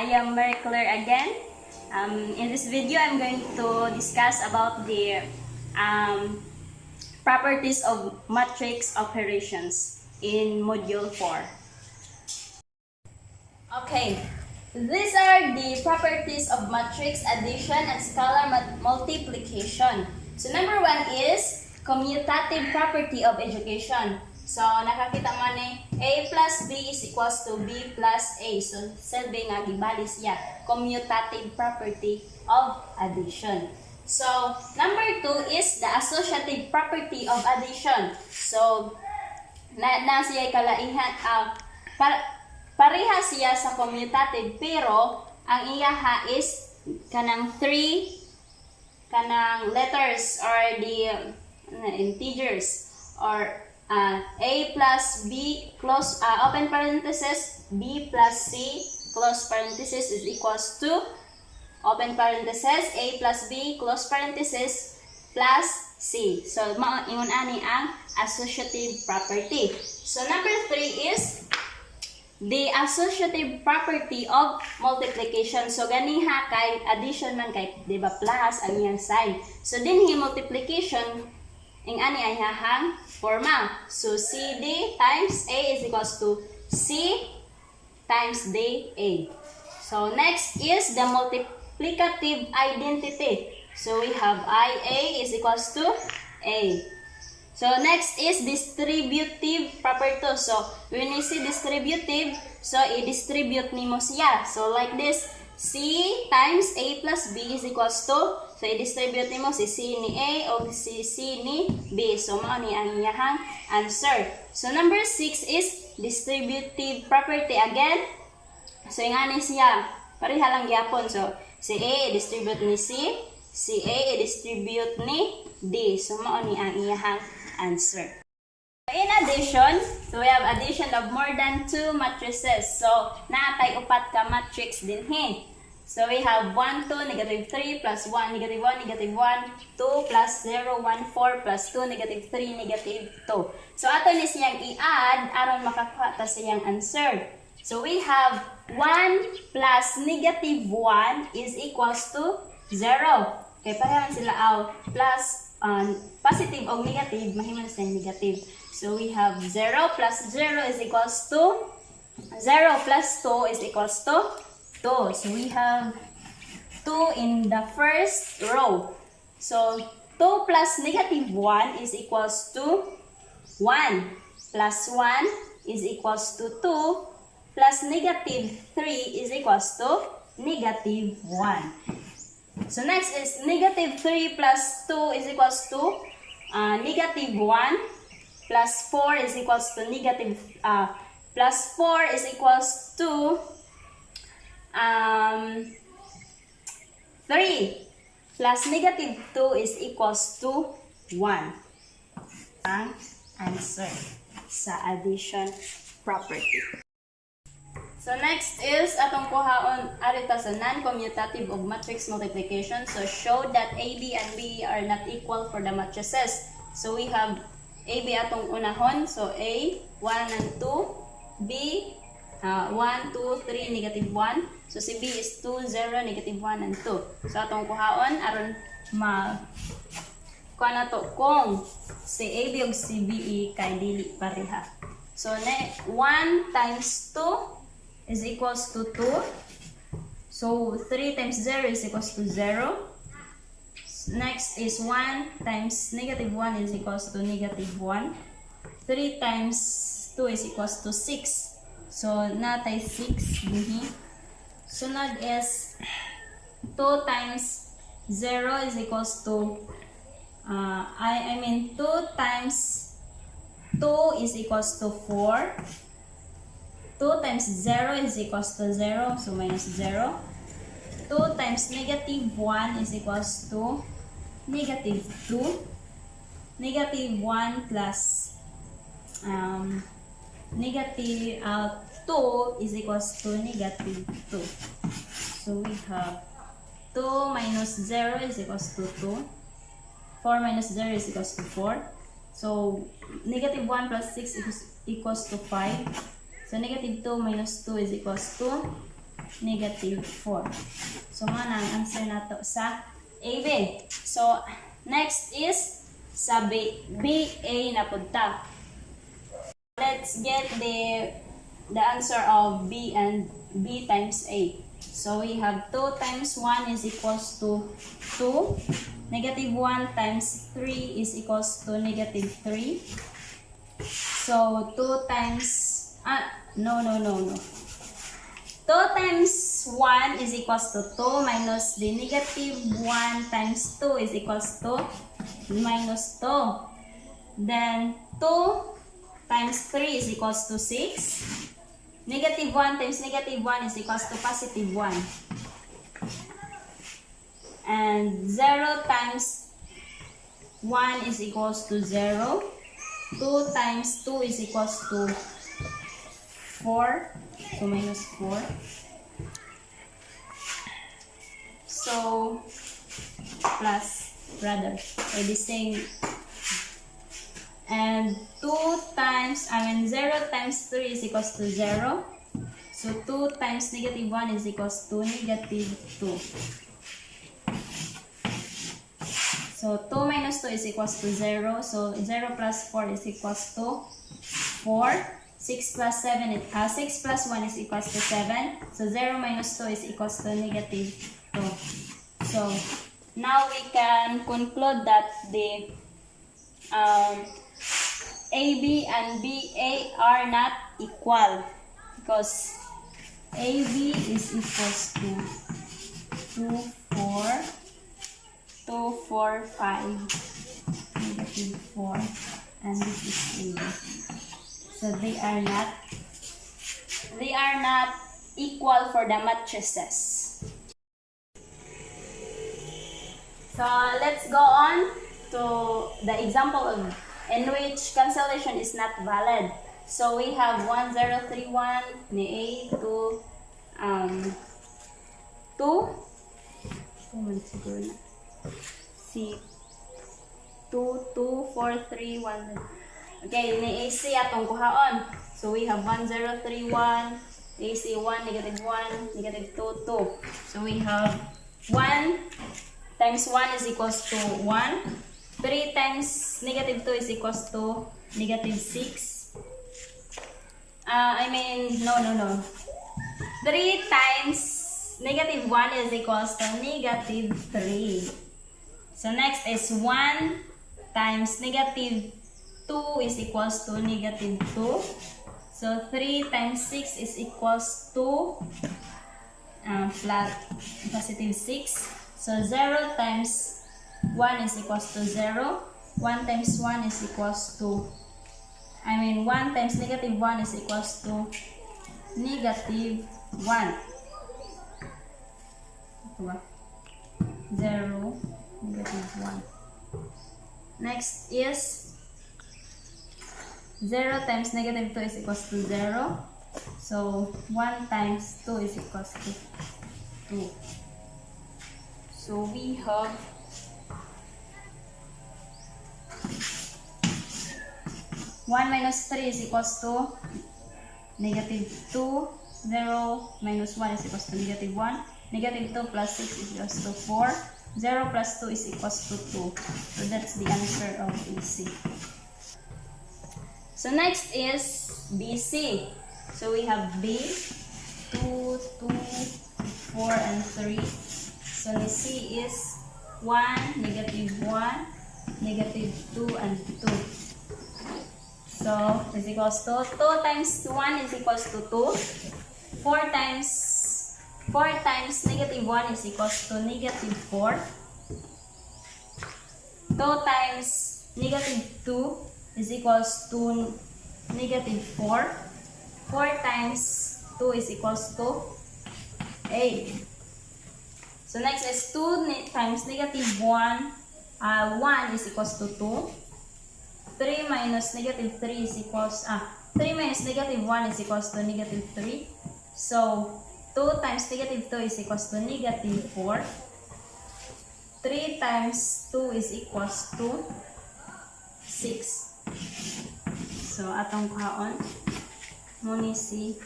I am Mary Claire again. In this video, I'm going to discuss about the properties of matrix operations in Module 4. Okay, these are the properties of matrix addition and scalar multiplication. So number one is commutative property of education. So nakakita mo ni A plus B is equals to B plus A. So sabi nga gibali siya commutative property of addition. So number two is the associative property of addition. So na siya kalaihan pareha siya sa commutative pero ang iyaha is kanang 3 kanang letters or the integers or A plus B close open parenthesis B plus C close parenthesis is equals to open parenthesis A plus B close parenthesis plus C. So ingon ani ang associative property. So number 3 is the associative property of multiplication. So ganiha kay addition man kay di ba plus ang iyang sign. So dinhi multiplication ing ani ay hahang forma. So CD times A is equals to C times DA. So next is the multiplicative identity. So we have IA is equals to A. So next is distributive property. So when you see distributive, so i-distribute nimo siya. So like this, C times A plus B is equals to, so i-distribute nimo si C ni A o si C ni B. So mao ni ang iyahang answer. So number 6 is distributive property again. So ingani siya, pareha lang gyapon. So si A i-distribute ni C, si A i-distribute ni D. So mao ni ang iyahang answer. In addition, so we have addition of more than 2 matrices. So naatay upat ka matrix dinhi. So we have 1, 2, negative 3, plus 1, negative 1, negative 1, 2, plus 0, 1, 4, plus 2, negative 3, negative 2. So ato ni siyang i-add aron makakuha ta siyang answer. So we have 1 plus negative 1 is equals to 0. Okay, parehan sila plus positive o negative, mahiman sa negative. So we have 0 plus 0 is equals to 0 plus 2 is equals to 2. So we have 2 in the first row. So 2 plus negative 1 is equals to 1. Plus 1 is equals to 2. Plus negative 3 is equals to negative 1. So next is negative 3 plus 2 is equals to negative 1. Plus 4 is equals to negative, plus 4 is equals to 3. Plus negative 2 is equals to 1. Ang answer sa addition property. So next is atong kuhaon arita sa non-commutative of matrix multiplication. So show that AB and B are not equal for the matrices. So we have AB atong unahon. So A, 1 and 2. B, 1, 2, 3, negative 1. So si B is 2, 0, negative 1 and 2. So atong kuhaon aron kuha na to kung si AB ug si B kay dili pareha. So 1 times 2 is equals to 2. So 3 times 0 is equals to 0. Next is 1 times negative 1 is equals to negative 1. 3 times 2 is equals to 6. So natay 6 dihi. Sunod is 2 times 0 is equals to 2 times 2 is equals to 4. 2 times 0 is equals to 0, so minus 0. 2 times negative 1 is equals to negative 2. Negative 1 plus negative 2 is equals to negative 2. So we have 2 minus 0 is equals to 2. 4 minus 0 is equals to 4. So negative 1 plus 6 equals to 5. So negative 2 minus 2 is equals to negative 4. So, nga ang answer nato sa AB. So, next is sa BA na punta. Let's get the answer of B and B times A. So, we have 2 times 1 is equals to 2. Negative 1 times 3 is equals to negative 3. So, 2 times, no. 2 times 1 is equals to 2 minus the negative 1 times 2 is equals to minus 2. Then, 2 times 3 is equals to 6. Negative 1 times negative 1 is equals to positive 1. And 0 times 1 is equals to 0. 2 times 2 is equals to 4. So, minus 4. So, plus, rather, or the same. And 0 times 3 is equals to 0. So, 2 times negative 1 is equals to negative 2. So, 2 minus 2 is equals to 0. So, 0 plus 4 is equals to 4. 6 plus 6 plus 1 is equals to 7. So, 0 minus 2 is equals to negative 2. So, now we can conclude that the AB and BA are not equal because AB is equals to 2, 4, 5, negative 4, and this is AB. So they are not equal for the matrices. So let's go on to the example in which cancellation is not valid. So we have 1031 ni A to 2 C 2 2 4 3 1. Okay, ni AC atong kuhaon. So we have 1031 AC 1 negative 1 negative 2 2. So we have 1 times 1 is equals to 1. 3 times negative 2 is equals to negative 6. No. 3 times negative 1 is equals to negative 3. So next is 1 times negative 2 is equals to negative 2. So 3 times 6 is equals to positive 6. So 0 times 1 is equals to 0. 1 times 1 is equals to 1 times negative 1 is equals to negative 1. 0, negative 1. Next is 0 times negative 2 is equals to 0. So 1 times 2 is equals to 2. So we have 1 minus 3 is equals to negative 2. 0 minus 1 is equals to negative 1. Negative 2 plus 6 is equals to 4. 0 plus 2 is equals to 2. So that's the answer of BC. So next is BC. So we have B, 2, 2, 4, and 3. So the C is 1, negative 1, negative 2, and 2. So is equals to 2 times 1 is equals to 2. 4 times negative 1 is equals to negative 4. 2 times negative 2 is equals to negative 4. 4 times 2 is equals to 8. So next is 2 times negative 1. 1 is equals to 2. 3 minus negative 3 is equals 3 minus negative 1 is equals to negative 3. So 2 times negative 2 is equals to negative 4. 3 times 2 is equals to 6. So atong kaon mo ni si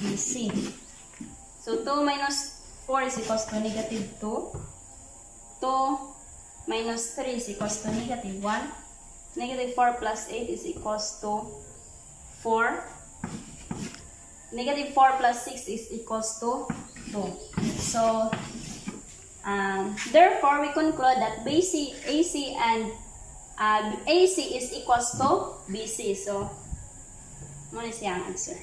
BC. So 2 minus 4 is equals to negative 2. 2 minus 3 is equals to negative 1. Negative 4 plus 8 is equals to 4. Negative 4 plus 6 is equals to 2. So, therefore, we conclude that AC is equals to BC. So, what is the answer?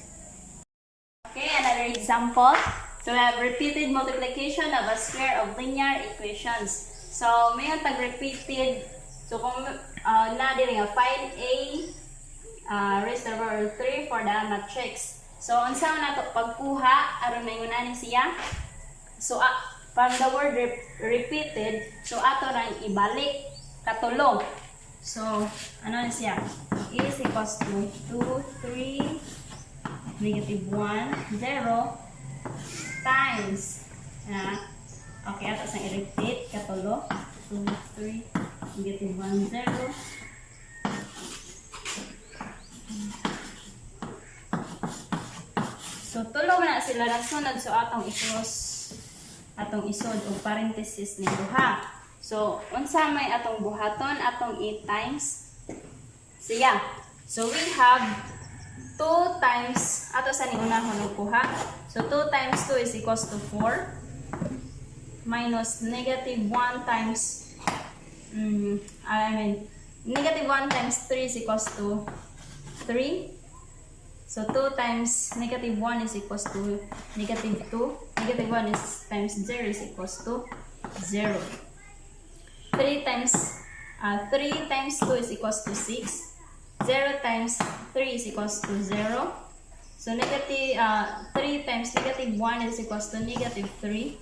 Okay, another example. So, we have repeated multiplication of a square of linear equations. So, may tag-repeated. So, kung na-dili nga, find A raised to the power of 3 for the matrix. So, unsa na ito pagkuha, aron na yung nani siya. So, from the word repeated, so ato nang ibalik katulong. So, ano na siya? Is equals to 2, 3, negative 1, 0, times. Okay, ato sang i-repeat katulong. 2, 3, negative 1, 0. So, tulo na sila nagsunod. So, atong isod o parenthesis ni duha. So, unsa may atong buhaton, atong i-times siya. So, we have 2 times, ato sa ni unahon og kuha. So, 2 times 2 is equals to 4. Minus negative 1 times, negative 1 times 3 is equals to 3. So, 2 times negative 1 is equals to negative 2. Negative 1 is times 0 is equals to 0. 3 times 2 is equals to 6. 0 times 3 is equals to 0. So, negative 3 times negative 1 is equals to negative 3.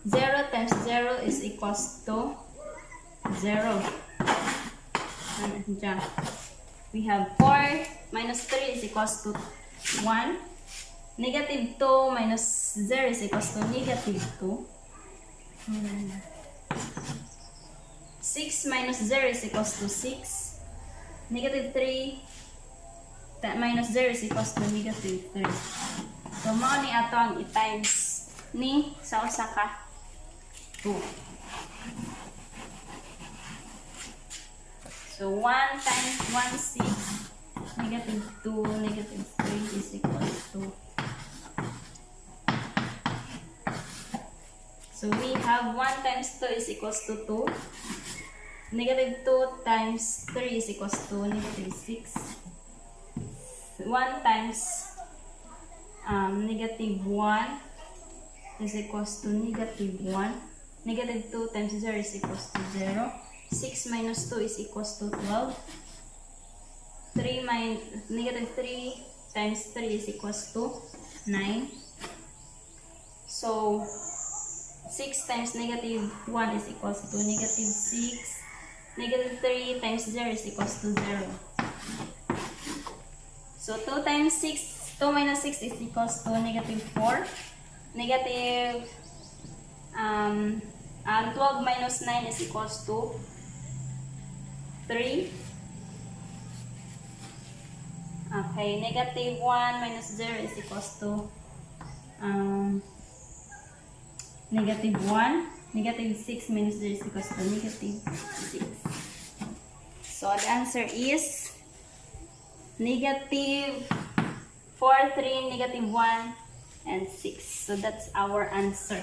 0 times 0 is equals to 0. Diyan. We have 4 minus 3 is equals to 1. Negative 2 minus 0 is equals to negative 2. 6 minus 0 is equals to 6. Negative 3 minus 0 is equals to negative 3. So, mao ni ato ang i-times ni sa usa ka 2. So, 1 times 1, 6. Negative 2, negative 3 is equals to. So, we have 1 times 2 is equals to 2. Negative 2 times 3 is equals to negative 6. 1 times negative 1 is equals to negative 1. Negative 2 times 0 is equals to 0. 6 minus 2 is equals to 12. Negative 3 times 3 is equals to 9. So, 6 times negative 1 is equals to negative 6. Negative 3 times 0 is equals to 0. So, 2 times 6, 2 minus 6 is equals to negative 4. Negative 12 minus 9 is equals to 3. Okay, negative 1 minus 0 is equals to negative 1. Negative 6 minus 0 is equals to negative 6. So, the answer is negative 4, 3, negative 1, and 6. So, that's our answer.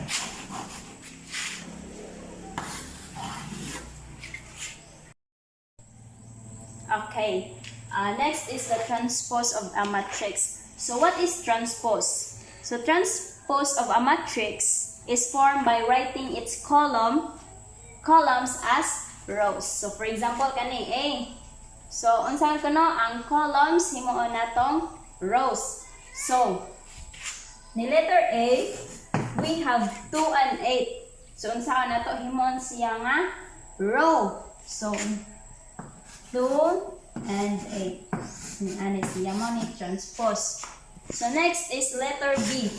Okay, next is the transpose of a matrix. So what is transpose? So transpose of a matrix is formed by writing its columns as rows. So for example, kani A. So unsa ko no ang columns himuon natong rows. So ni letter A, we have 2 and 8. So unsa na to himuon siya nga row. So 2 and 8. Ano siya mo ni transpose. So next is letter B.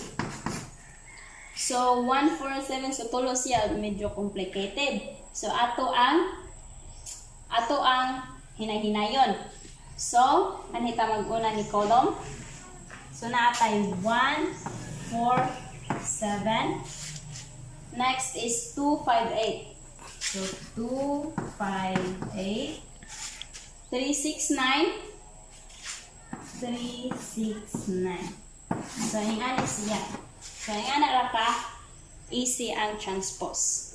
So 1, 4, 7, so tulo siya medyo complicated. So ato ang hinay-hinayon. So anita mag-una ni column. So naatay 1, 4, 7. Next is 258. So 258. 369. 369. So, yung ano siya. So, yung ano ka, easy ang transpose.